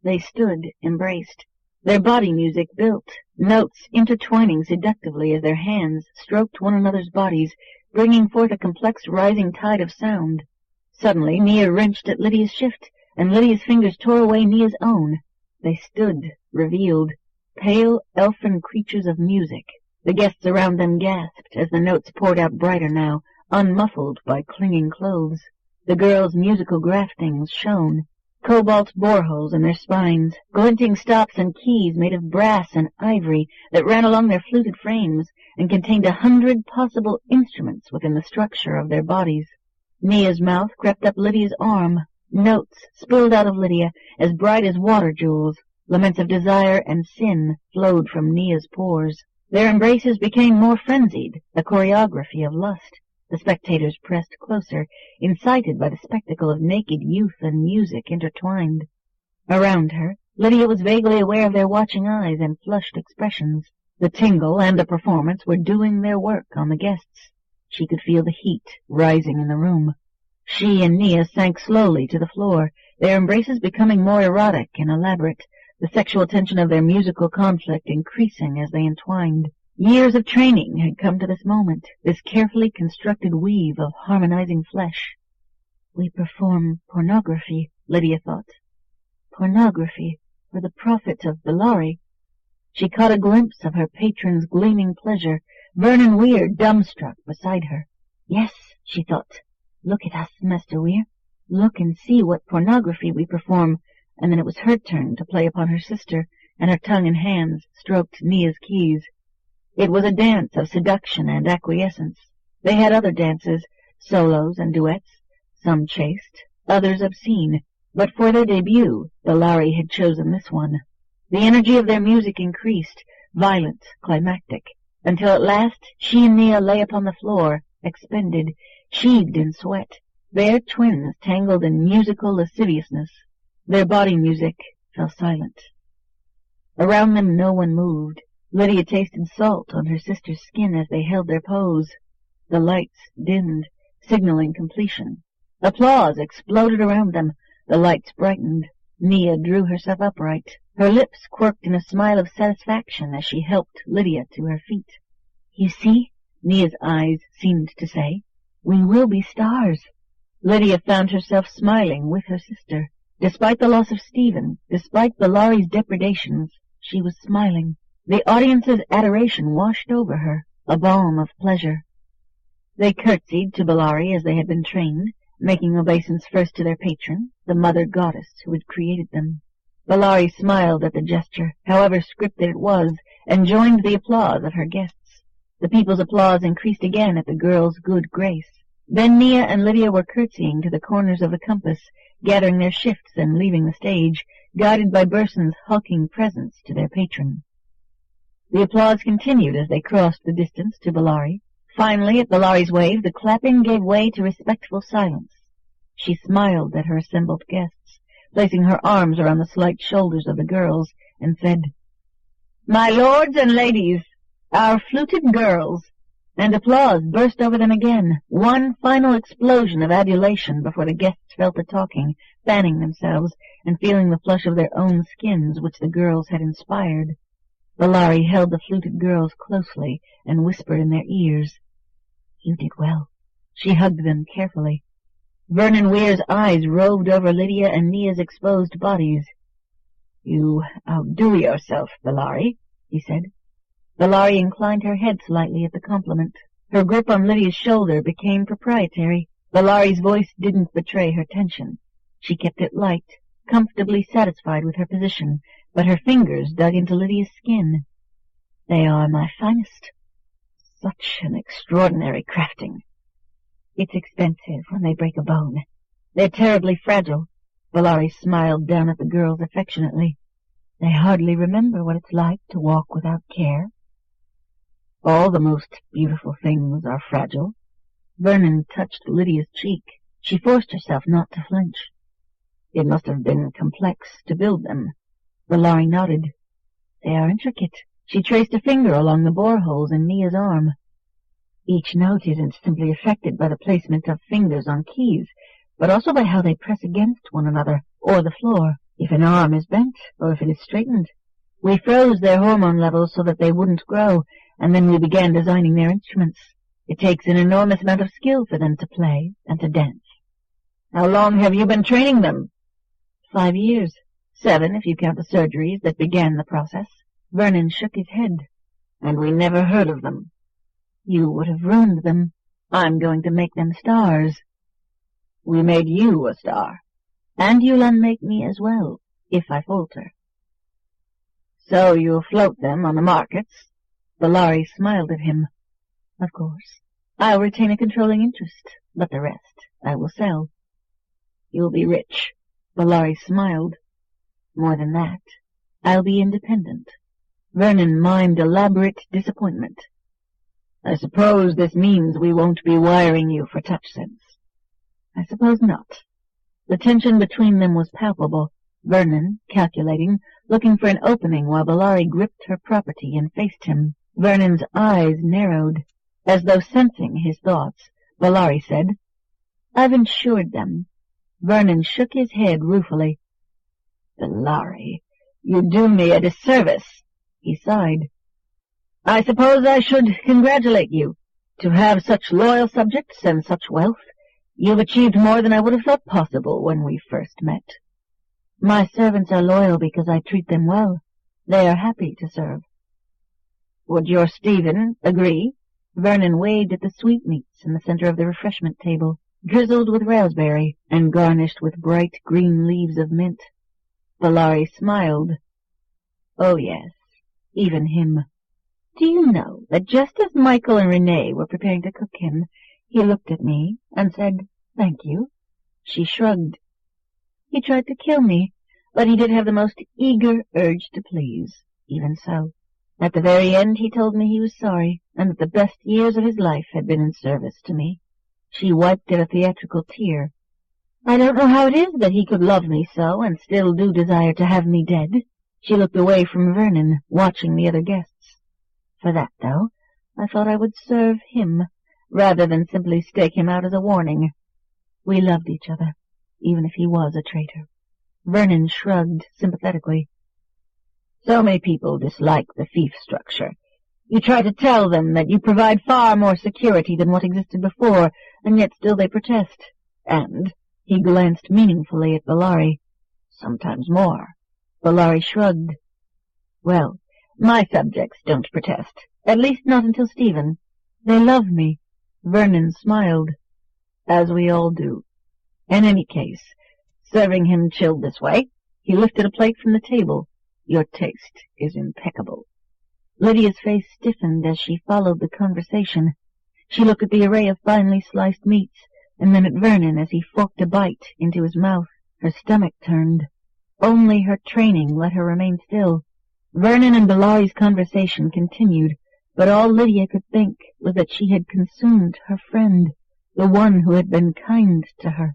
Speaker 1: They stood, embraced. Their body music built, notes intertwining seductively as their hands stroked one another's bodies, bringing forth a complex rising tide of sound. Suddenly Nia wrenched at Lydia's shift, and Lydia's fingers tore away Nia's own. They stood, revealed, pale, elfin creatures of music. The guests around them gasped as the notes poured out brighter now, unmuffled by clinging clothes. The girls' musical graftings shone, cobalt boreholes in their spines, glinting stops and keys made of brass and ivory that ran along their fluted frames and contained 100 possible instruments within the structure of their bodies. Nia's mouth crept up Lydia's arm. Notes spilled out of Lydia as bright as water jewels. Laments of desire and sin flowed from Nia's pores. Their embraces became more frenzied, a choreography of lust. The spectators pressed closer, incited by the spectacle of naked youth and music intertwined. Around her, Lydia was vaguely aware of their watching eyes and flushed expressions. The tingle and the performance were doing their work on the guests. She could feel the heat rising in the room. She and Nia sank slowly to the floor, their embraces becoming more erotic and elaborate, the sexual tension of their musical conflict increasing as they entwined. Years of training had come to this moment, this carefully constructed weave of harmonizing flesh. We perform pornography, Lydia thought. Pornography for the profit of Bellari. She caught a glimpse of her patron's gleaming pleasure, Vernon Weir dumbstruck beside her. Yes, she thought. Look at us, Master Weir. Look and see what pornography we perform. And then it was her turn to play upon her sister, and her tongue and hands stroked Nia's keys. It was a dance of seduction and acquiescence. They had other dances, solos and duets, some chaste, others obscene, but for their debut, Bellari had chosen this one. The energy of their music increased, violent, climactic, until at last she and Nia lay upon the floor, expended, sheathed in sweat, bare twins tangled in musical lasciviousness. Their body music fell silent. Around them no one moved. Lydia tasted salt on her sister's skin as they held their pose. The lights dimmed, signaling completion. Applause exploded around them. The lights brightened. Nia drew herself upright. Her lips quirked in a smile of satisfaction as she helped Lydia to her feet. You see, Nia's eyes seemed to say, we will be stars. Lydia found herself smiling with her sister. Despite the loss of Stephen, despite Bellari's depredations, she was smiling. The audience's adoration washed over her, a balm of pleasure. They curtsied to Bellari as they had been trained, making obeisance first to their patron, the mother goddess who had created them. Bellari smiled at the gesture, however scripted it was, and joined the applause of her guests. The people's applause increased again at the girl's good grace. Then Nia and Lydia were curtsying to the corners of the compass, gathering their shifts and leaving the stage, guided by Burson's hulking presence to their patron. The applause continued as they crossed the distance to Bellari. Finally, at Bellari's wave, the clapping gave way to respectful silence. She smiled at her assembled guests, placing her arms around the slight shoulders of the girls, and said, My lords and ladies, our fluted girls, and applause burst over them again, one final explosion of adulation before the guests fell to talking, fanning themselves, and feeling the flush of their own skins which the girls had inspired. Bellari held the fluted girls closely and whispered in their ears. You did well. She hugged them carefully. Vernon Weir's eyes roved over Lydia and Nia's exposed bodies. You outdo yourself, Bellari, he said. Bellari inclined her head slightly at the compliment. Her grip on Lydia's shoulder became proprietary. Bellari's voice didn't betray her tension. She kept it light, comfortably satisfied with her position, but her fingers dug into Lydia's skin. They are my finest. Such an extraordinary crafting. It's expensive when they break a bone. They're terribly fragile. Bellari smiled down at the girls affectionately. They hardly remember what it's like to walk without care. All the most beautiful things are fragile. Vernon touched Lydia's cheek. She forced herself not to flinch. It must have been complex to build them. Bellari nodded. They are intricate. She traced a finger along the boreholes in Nia's arm. Each note isn't simply affected by the placement of fingers on keys, but also by how they press against one another, or the floor, if an arm is bent, or if it is straightened. We froze their hormone levels so that they wouldn't grow, and then we began designing their instruments. It takes an enormous amount of skill for them to play and to dance. How long have you been training them? 5 years. 7 if you count the surgeries that began the process. Vernon shook his head. And we never heard of them. You would have ruined them. I'm going to make them stars. We made you a star. And you'll unmake me as well, if I falter. So you'll float them on the markets? Bellari smiled at him. Of course. I'll retain a controlling interest, but the rest I will sell. You'll be rich. Bellari smiled. More than that, I'll be independent. Vernon mimed elaborate disappointment. I suppose this means we won't be wiring you for touch sense. I suppose not. The tension between them was palpable. Vernon, calculating, looking for an opening while Bellari gripped her property and faced him. Vernon's eyes narrowed. As though sensing his thoughts, Bellari said, I've insured them. Vernon shook his head ruefully. Bellari, you do me a disservice. He sighed. I suppose I should congratulate you. To have such loyal subjects and such wealth, you've achieved more than I would have thought possible when we first met. My servants are loyal because I treat them well. They are happy to serve. Would your Stephen agree? Vernon waved at the sweetmeats in the center of the refreshment table, drizzled with raspberry and garnished with bright green leaves of mint. Bellari smiled. Oh, yes, even him. Do you know that just as Michael and Renee were preparing to cook him, he looked at me and said, Thank you. She shrugged. He tried to kill me, but he did have the most eager urge to please. Even so, at the very end he told me he was sorry, and that the best years of his life had been in service to me. She wiped at a theatrical tear. I don't know how it is that he could love me so and still do desire to have me dead. She looked away from Vernon, watching the other guests. For that, though, I thought I would serve him, rather than simply stake him out as a warning. We loved each other, even if he was a traitor. Vernon shrugged sympathetically. So many people dislike the fief structure. You try to tell them that you provide far more security than what existed before, and yet still they protest. And he glanced meaningfully at Bellari. Sometimes more. Bellari shrugged. Well, my subjects don't protest. At least not until Stephen. They love me. Vernon smiled. As we all do. In any case, serving him chilled this way, he lifted a plate from the table. Your taste is impeccable. Lydia's face stiffened as she followed the conversation. She looked at the array of finely sliced meats, and then at Vernon as he forked a bite into his mouth. Her stomach turned. Only her training let her remain still. Vernon and Bellari's conversation continued, but all Lydia could think was that she had consumed her friend, the one who had been kind to her.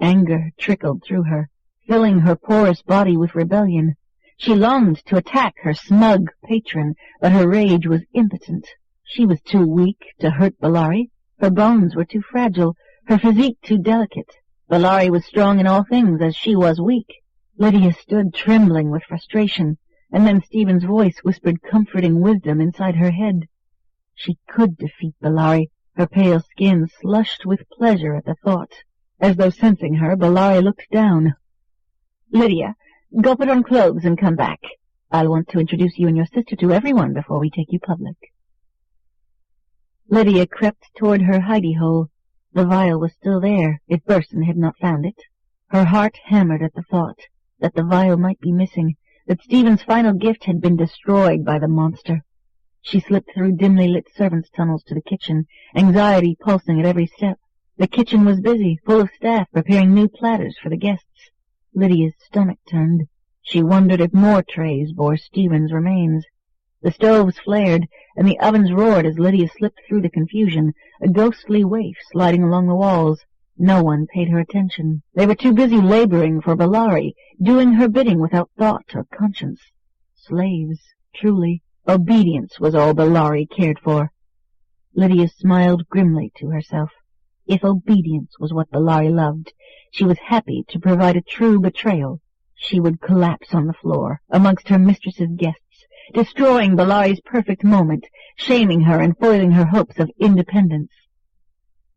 Speaker 1: Anger trickled through her, filling her porous body with rebellion. She longed to attack her smug patron, but her rage was impotent. She was too weak to hurt Bellari. Her bones were too fragile, her physique too delicate. Bellari was strong in all things, as she was weak. Lydia stood trembling with frustration, and then Stephen's voice whispered comforting wisdom inside her head. She could defeat Bellari. Her pale skin slushed with pleasure at the thought. As though sensing her, Bellari looked down. Lydia, go put on clothes and come back. I'll want to introduce you and your sister to everyone before we take you public. Lydia crept toward her hidey-hole. The vial was still there, if Burson had not found it. Her heart hammered at the thought that the vial might be missing, that Stephen's final gift had been destroyed by the monster. She slipped through dimly lit servants' tunnels to the kitchen, anxiety pulsing at every step. The kitchen was busy, full of staff preparing new platters for the guests. Lydia's stomach turned. She wondered if more trays bore Stephen's remains. The stoves flared, and the ovens roared as Lydia slipped through the confusion, a ghostly waif sliding along the walls. No one paid her attention. They were too busy laboring for Bellari, doing her bidding without thought or conscience. Slaves, truly. Obedience was all Bellari cared for. Lydia smiled grimly to herself. If obedience was what Bellari loved, she was happy to provide a true betrayal. She would collapse on the floor, amongst her mistress's guests, destroying Bellari's perfect moment, shaming her and foiling her hopes of independence.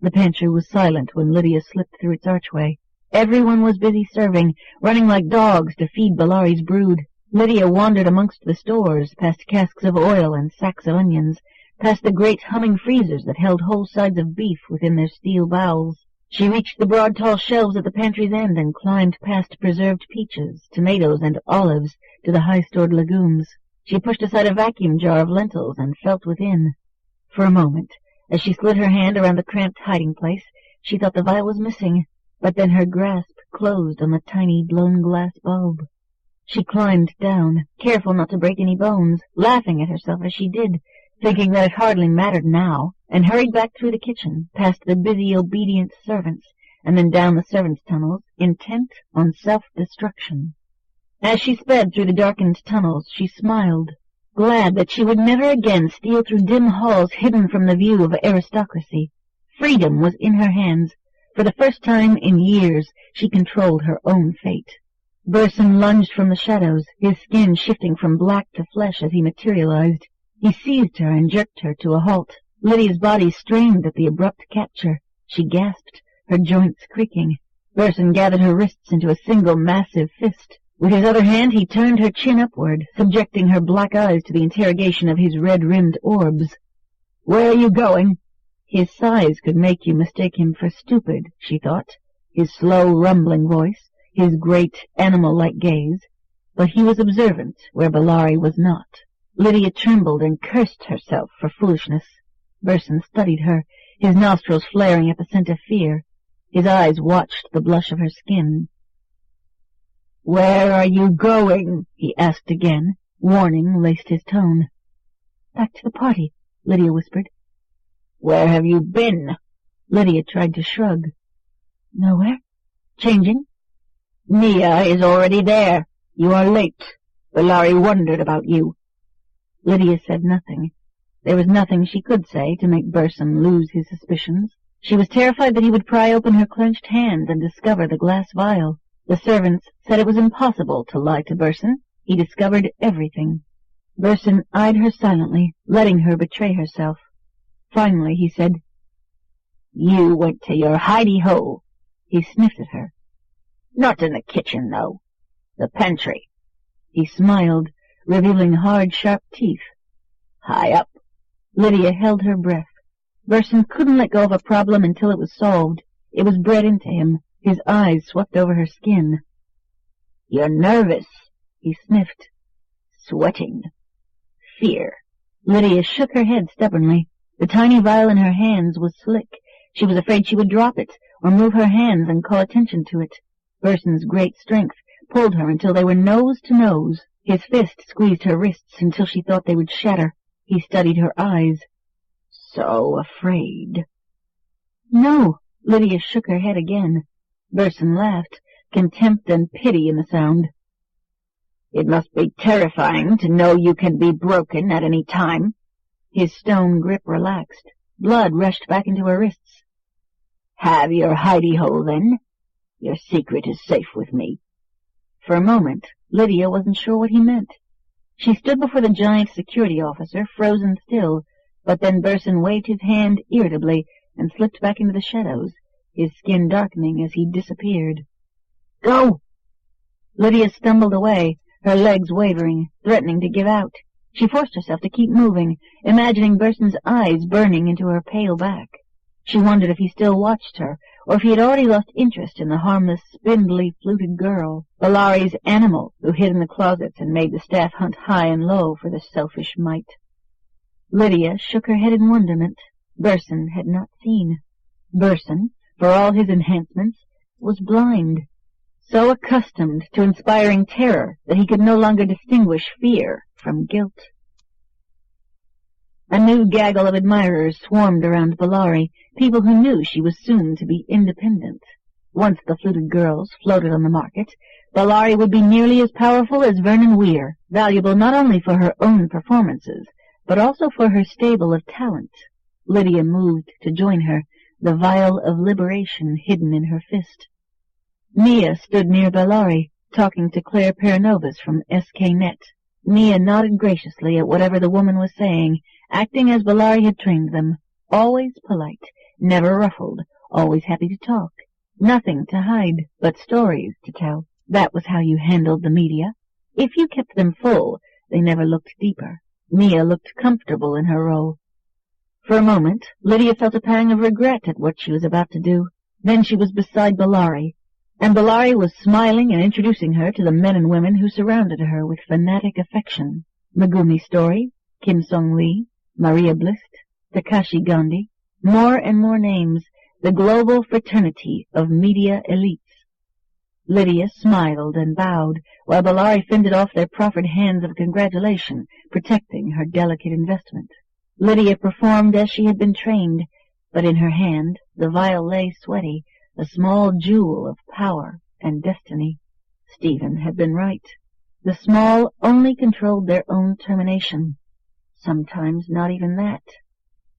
Speaker 1: The pantry was silent when Lydia slipped through its archway. Everyone was busy serving, running like dogs to feed Bellari's brood. Lydia wandered amongst the stores, past casks of oil and sacks of onions, past the great humming freezers that held whole sides of beef within their steel bowels. She reached the broad tall shelves at the pantry's end and climbed past preserved peaches, tomatoes, and olives to the high-stored legumes. She pushed aside a vacuum jar of lentils and felt within. For a moment, as she slid her hand around the cramped hiding place, she thought the vial was missing, but then her grasp closed on the tiny blown glass bulb. She climbed down, careful not to break any bones, laughing at herself as she did, thinking that it hardly mattered now, and hurried back through the kitchen, past the busy, obedient servants, and then down the servants' tunnels, intent on self-destruction. As she sped through the darkened tunnels, she smiled, glad that she would never again steal through dim halls hidden from the view of aristocracy. Freedom was in her hands. For the first time in years, she controlled her own fate. Burson lunged from the shadows, his skin shifting from black to flesh as he materialized. He seized her and jerked her to a halt. Lydia's body strained at the abrupt capture. She gasped, her joints creaking. Burson gathered her wrists into a single massive fist. With his other hand he turned her chin upward, subjecting her black eyes to the interrogation of his red-rimmed orbs. "Where are you going?" His size could make you mistake him for stupid, she thought, his slow, rumbling voice, his great, animal-like gaze. But he was observant where Bellari was not. Lydia trembled and cursed herself for foolishness. Burson studied her, his nostrils flaring at the scent of fear. His eyes watched the blush of her skin. "Where are you going?" he asked again. Warning laced his tone. "Back to the party," Lydia whispered. "Where have you been?" Lydia tried to shrug. "Nowhere. Changing." "Mia is already there. You are late. Bellari wondered about you." Lydia said nothing. There was nothing she could say to make Burson lose his suspicions. She was terrified that he would pry open her clenched hands and discover the glass vial. The servants said it was impossible to lie to Burson. He discovered everything. Burson eyed her silently, letting her betray herself. Finally he said, "You went to your hidey-ho." He sniffed at her. "Not in the kitchen, though. The pantry." He smiled, revealing hard, sharp teeth. "High up." Lydia held her breath. Burson couldn't let go of a problem until it was solved. It was bred into him. His eyes swept over her skin. "You're nervous," he sniffed. "Sweating. Fear." Lydia shook her head stubbornly. The tiny vial in her hands was slick. She was afraid she would drop it, or move her hands and call attention to it. Burson's great strength pulled her until they were nose to nose. His fist squeezed her wrists until she thought they would shatter. He studied her eyes. "So afraid." "No." Lydia shook her head again. Burson laughed, contempt and pity in the sound. "It must be terrifying to know you can be broken at any time." His stone grip relaxed. Blood rushed back into her wrists. "Have your hidey-ho, then. Your secret is safe with me." For a moment, Lydia wasn't sure what he meant. She stood before the giant security officer, frozen still, but then Burson waved his hand irritably and slipped back into the shadows, his skin darkening as he disappeared. "Go!" Lydia stumbled away, her legs wavering, threatening to give out. She forced herself to keep moving, imagining Burson's eyes burning into her pale back. She wondered if he still watched her, or if he had already lost interest in the harmless, spindly, fluted girl, Bellari's animal, who hid in the closets and made the staff hunt high and low for the selfish mite. Lydia shook her head in wonderment. Burson had not seen. Burson, for all his enhancements, was blind, so accustomed to inspiring terror that he could no longer distinguish fear from guilt. A new gaggle of admirers swarmed around Bellari, people who knew she was soon to be independent. Once the fluted girls floated on the market, Bellari would be nearly as powerful as Vernon Weir, valuable not only for her own performances, but also for her stable of talent. Lydia moved to join her, the vial of liberation hidden in her fist. Mia stood near Bellari, talking to Claire Paranovas from SK-Net. Mia nodded graciously at whatever the woman was saying, acting as Bellari had trained them, always polite, never ruffled, always happy to talk. Nothing to hide but stories to tell. That was how you handled the media. If you kept them full, they never looked deeper. Mia looked comfortable in her role. For a moment, Lydia felt a pang of regret at what she was about to do. Then she was beside Bellari, and Bellari was smiling and introducing her to the men and women who surrounded her with fanatic affection. Megumi Story, Kim Song-lee, Maria Blist, Takashi Gandhi, more and more names, the global fraternity of media elites. Lydia smiled and bowed, while Bellari fended off their proffered hands of congratulation, protecting her delicate investment. Lydia performed as she had been trained, but in her hand the vial lay sweaty, a small jewel of power and destiny. Stephen had been right. The small only controlled their own termination. Sometimes not even that.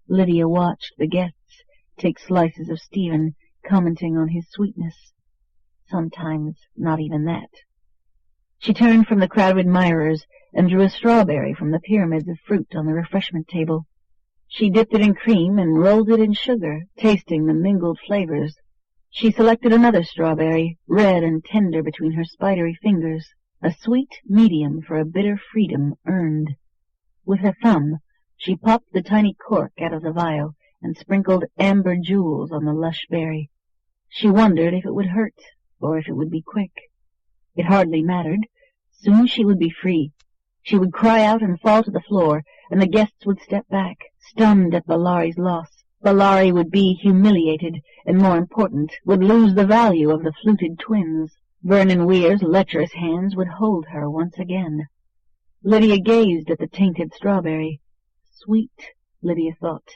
Speaker 1: Lydia watched the guests take slices of Stephen, commenting on his sweetness. Sometimes not even that. She turned from the crowd of admirers and drew a strawberry from the pyramids of fruit on the refreshment table. She dipped it in cream and rolled it in sugar, tasting the mingled flavors. She selected another strawberry, red and tender between her spidery fingers, a sweet medium for a bitter freedom earned. With her thumb, she popped the tiny cork out of the vial and sprinkled amber jewels on the lush berry. She wondered if it would hurt, or if it would be quick. It hardly mattered. Soon she would be free. She would cry out and fall to the floor, and the guests would step back, stunned at Bellari's loss. Bellari would be humiliated, and more important, would lose the value of the Fluted twins. Vernon Weir's lecherous hands would hold her once again. Lydia gazed at the tainted strawberry. Sweet, Lydia thought.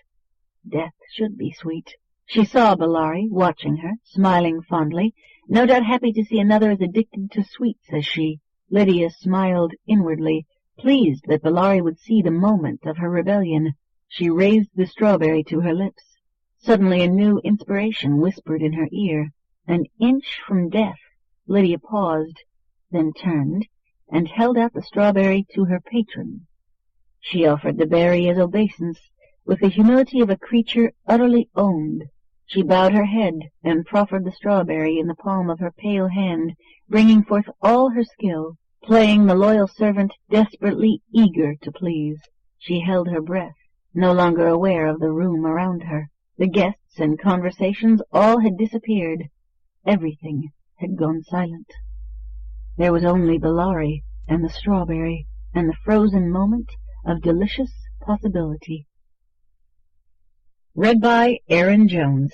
Speaker 1: Death should be sweet. She saw Bellari watching her, smiling fondly, no doubt happy to see another as addicted to sweets as she. Lydia smiled inwardly, pleased that Bellari would see the moment of her rebellion. She raised the strawberry to her lips. Suddenly a new inspiration whispered in her ear. An inch from death. Lydia paused, then turned, and held out the strawberry to her patron. She offered the berry as obeisance, with the humility of a creature utterly owned. She bowed her head and proffered the strawberry in the palm of her pale hand, bringing forth all her skill, playing the loyal servant desperately eager to please. She held her breath, no longer aware of the room around her. The guests and conversations all had disappeared. Everything had gone silent. There was only Bellari and the strawberry and the frozen moment of delicious possibility. Read by Aaron Jones.